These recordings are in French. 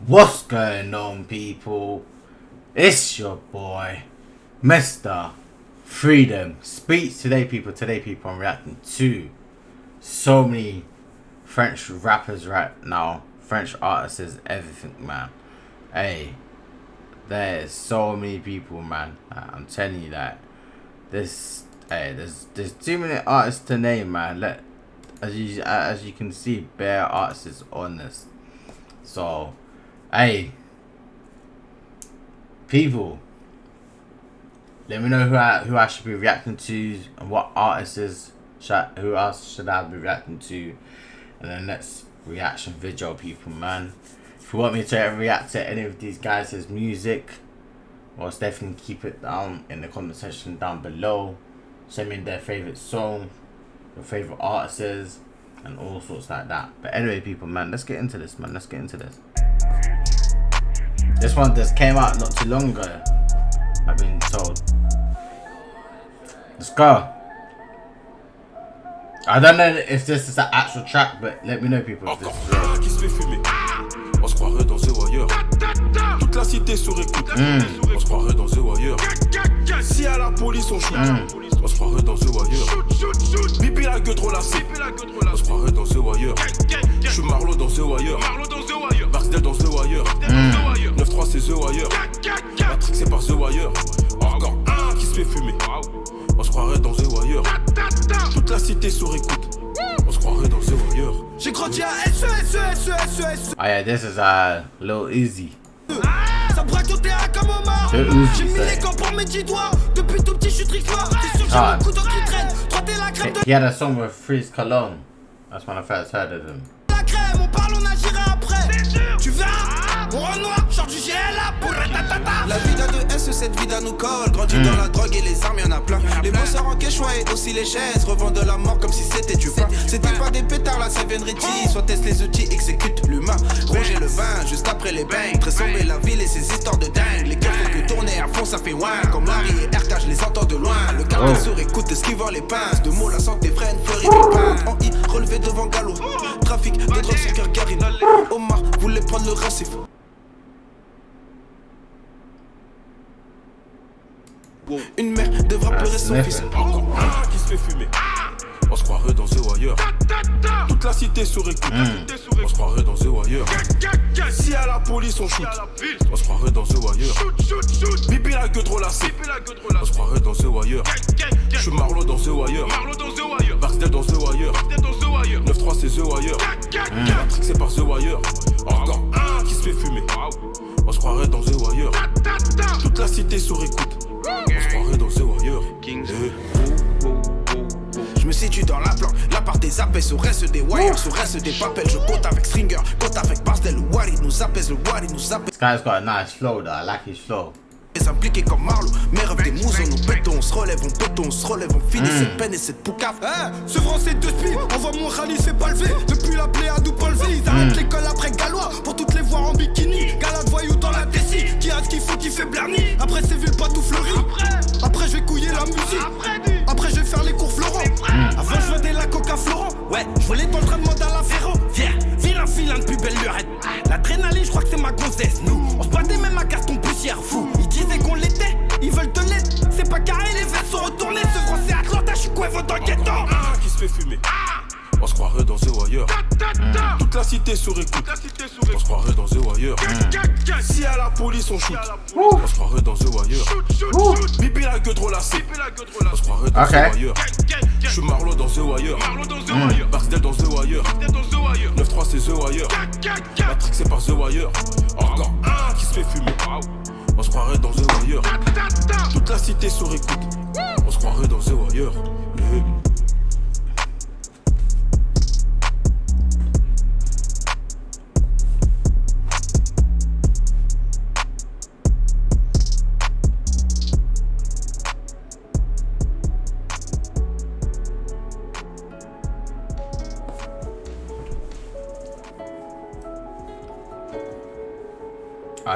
What's going on, people? It's your boy, Mr. Freedom Speech. Today, people, I'm reacting to so many French rappers right now. French artists, everything, man. Hey, there's so many people, man. I'm telling you that. There's too many artists to name, man. As you can see, bare artists on this. So, hey, people, let me know who I should be reacting to and what artists who else should I be reacting to in the next reaction video, people, man. If you want me to react to any of these guys' music, well, definitely keep it down in the comment section down below. Send me their favorite song, your favorite artists, and all sorts like that. But anyway, people, man, let's get into this, man. Let's get into this. This one just came out not too long ago, I've been told. Let's go. I don't know if this is the actual track, but let me know, people, if this is real. Qui se fait fumer. On se croirait dans The Wire. Toute la cité sur écoute. On se croirait dans The Wire. Si à la police on shoot. On se croirait dans The Wire. Bibi la gueule trop lassée. On se croirait dans The Wire. Je suis Marlo dans The Wire. Barcel dans The Wire. 9-3 c'est The Wire. Matrix c'est par The Wire. Encore un qui se fait fumer. On se croirait dans The Wire. Toute la cité sur écoute. On se croirait dans The Wire. J'ai grandi à SE. Oh yeah, this is a little easy. Ça braque au terrain comme Omar. J'ai mis les gants pour mes 10 doigts. Depuis tout petit, je suis tricard. T'es sûr, j'ai mon couteau qui traîne. Toi, t'es la crème de He had a song with Freeze Cologne. That's when I first heard of him. la crème. On parle, on agira après. Tu verras, mon Renoir, genre du GLA pour ratatata. La vida de SE, cette vida nous colle. Grandi dans la drogue et les armes, y'en a plein. Les bosseurs en quechua et aussi les chaises. Revendent de la mort comme si c'était du pain. C'était pas des pétards, là, ça vient de Ritchie. Soit teste les outils, exécute l'humain. Roger le vin, juste après les bangs. Très sombre la ville et ses histoires de dingue. Les keufs font que tourner à fond, ça fait ouin. Comme Larry et RK, je les entends de loin. Le cartel sur écoute, esquivant les pinces. De mots, la santé freine, fleurit des pinces. En I, relevé devant Gallo. Trafic de drogue sur Kerkarine. Omar voulait prendre le racif. Une mère devra pleurer son fils. Encore un qui se fait fumer. On se croirait dans The Wire. Toute la cité sur écoute. On se croirait dans The Wire. Si à la police on shoot. On se croirait dans The Wire. Bibi la gueule trop lassée. On se croirait dans The Wire. Je suis Marlo dans The Wire. Barcel dans The Wire. 9-3 c'est The Wire. Matrix c'est par The Wire. Encore un qui se fait fumer. On se croirait dans The Wire. Toute la cité sur écoute. On se croirait dans The Wire. Je me situe dans la planque, la part des apaise au reste des wires, au reste des papels. Je compte avec Stringer, compte avec Barcel. Le Wari nous apaise, le Wari nous apaise. This guy's got a nice flow, though. I like his flow. Impliqués comme Marlo, mes rêves des mousons, nous pétons, on se relève, on pétons, on se relève, on finit cette peine et cette poucave. Ce français de spi, envoie mon rallye, c'est pas levé. Depuis la plaie à nous pas levé, ils arrêtent l'école après Gallois. Pour toutes les voir en bikini, galade voyou dans la Tessie. Qui a ce qu'il faut, qui fait Blerny. Après c'est vu pas tout fleuri. Après je vais couiller la musique. Après je vais faire les cours Florent. Avant je vendais la coca Florent. Ouais, je voulais ton train de mode à la Ferro. Viens, vilain de plus belle lurette. L'adrénaline, je crois que c'est ma gonzesse. Nous, on se battait même à carton poussière, fou. Ils disaient qu'on l'était, ils veulent te l'être. C'est pas carré, les verres sont retournés. Ce français Atlanta, je suis quoi, dans le ghetto. Un qui se fait fumer. On se croirait dans The Wire. Toute la cité sur écoute. On se croirait dans The Wire. Si à la police on shoot. On se croirait dans The Wire. Bibi la gueule trop lassée. On se croirait dans The Wire. Je suis Marlo dans The Wire. Barcel dans The Wire. 9-3 c'est The Wire. Matrix c'est par The Wire. Encore un qui se fait fumer. On se croirait dans The Wire. Toute la cité sur écoute. On se croirait dans The Wire.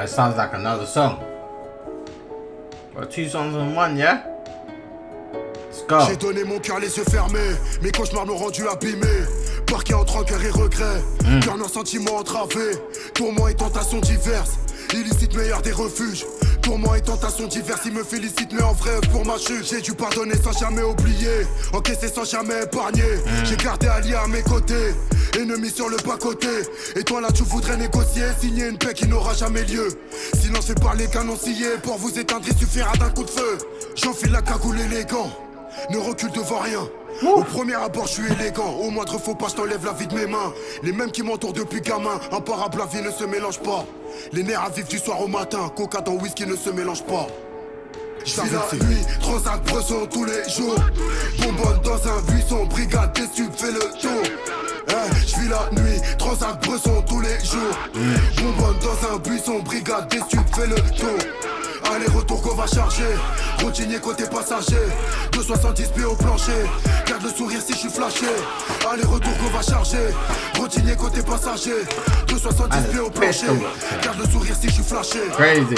It sounds like another song. Got two songs in one, yeah? Let's go. J'ai donné mon cœur les yeux fermés, mes cauchemars m'ont rendu abîmé. Parqué entre rancœur et regret, cœur nos sentiments entravés. Tourments et tentations diverses, illicite meilleur des refuges. Tourments et tentations diverses, ils me félicitent mais en vrai pour ma chute. J'ai dû pardonner sans jamais oublier, encaisser sans jamais épargner. J'ai gardé allié à mes côtés, ennemi sur le bas-côté. Et toi là tu voudrais négocier, signer une paix qui n'aura jamais lieu. Silence fait parler canon scié, pour vous éteindre il suffira d'un coup de feu. J'enfile la cagoule élégant, ne recule devant rien. Au premier abord je suis élégant, au moindre faux pas je t'enlève la vie de mes mains. Les mêmes qui m'entourent depuis gamin, imparable la vie ne se mélange pas. Les nerfs à vivre du soir au matin, coca dans whisky ne se mélange pas. J'vis la nuit, transac bresson tous les jours. Bonbonne dans un buisson, brigade des stupes fait le tour. J'vis la nuit, transac bresson tous les jours. Bonbonne dans un buisson, brigade des stupes fait le tour. Allez retour qu'on va charger, routinier côté passager. 270 pieds au plancher, garde le sourire si je suis flashé. Allez retour qu'on va charger, routinier côté passager. 270 pieds au plancher, garde le sourire si je suis flashé. Crazy.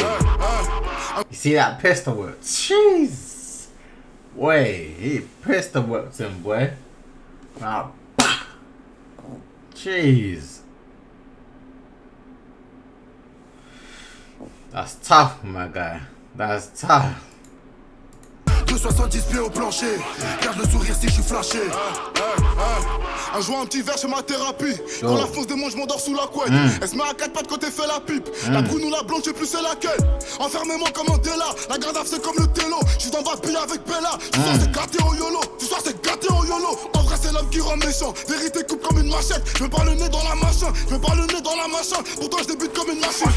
You see that pistol whip? Jeez. Wait, he pistol whipped him, boy. Ah, jeez. That's tough, my guy. That's tough. 270 pieds au plancher, garde le sourire si je suis flashé. Un joint, un petit verre chez ma thérapie. Quand la fausse démon, je m'endors sous la couette. Elle se met à 4 pattes côté fait la pipe. La brune ou la blonde, je sais plus c'est laquelle. Enfermez-moi comme un délat. La garde à c'est comme le télo. Je suis dans ma pile avec Bella. Tu soir c'est gâté au YOLO. Tu soir c'est gâté au YOLO. En vrai c'est l'homme qui rend méchant. Vérité coupe comme une machette. Je veux pas le nez dans la machin. Je veux pas le nez dans la machin. Pourtant je débute comme une machine.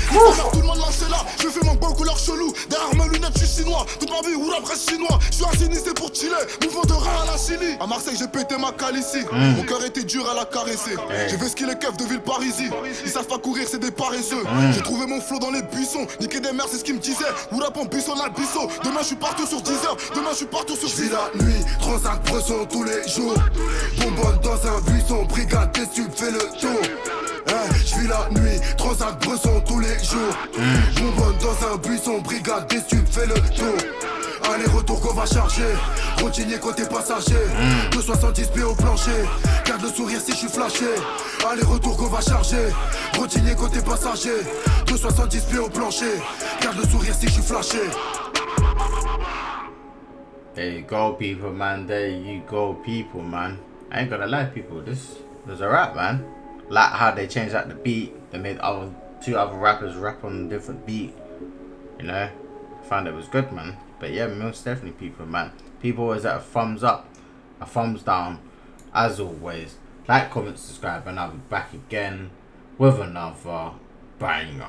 Tout le monde lancé là. Je fais mon beau couleur chelou. Derrière mes lunettes je suis chinois. Toute ma vie roule après chinois. Je suis assis c'est pour chiller. Mouvement de rein à la Chili. À Marseille j'ai pété ma calicie. Mon cœur était dur à la caresser. J'ai vu ce qu'il est keufs de ville parisie. Ils savent pas courir, c'est des paresseux. J'ai trouvé mon flow dans les buissons. Niquer des mères, c'est ce qu'ils me disaient. Ou la pompe, buisson, la bisso. Demain, je suis partout sur 10 heures. Demain, je suis partout sur 10 heures. la nuit, transac bresson tous les jours. Bonbonne dans un buisson. Brigade des stupes fait le tour. J'vis la nuit, transac bresson tous les jours. Bonbonne dans un buisson. Brigade des stupes fait le tour. Allez retour qu'on va charger, routinier côté passager. 270 pieds au plancher, garde le sourire si je suis flashé. Allez retour qu'on va charger, routinier côté passager. 270 pieds au plancher, garde le sourire si je suis flashé. There you go, people, man. There you go, people, man. I ain't gonna lie, people. This was a rap, man. Like how they changed out the beat. They made two other rappers rap on a different beat. You know, found it was good, man. But yeah, most definitely, people, man. People always at a thumbs up, a thumbs down. As always, like, comment, subscribe, and I'll be back again with another banger.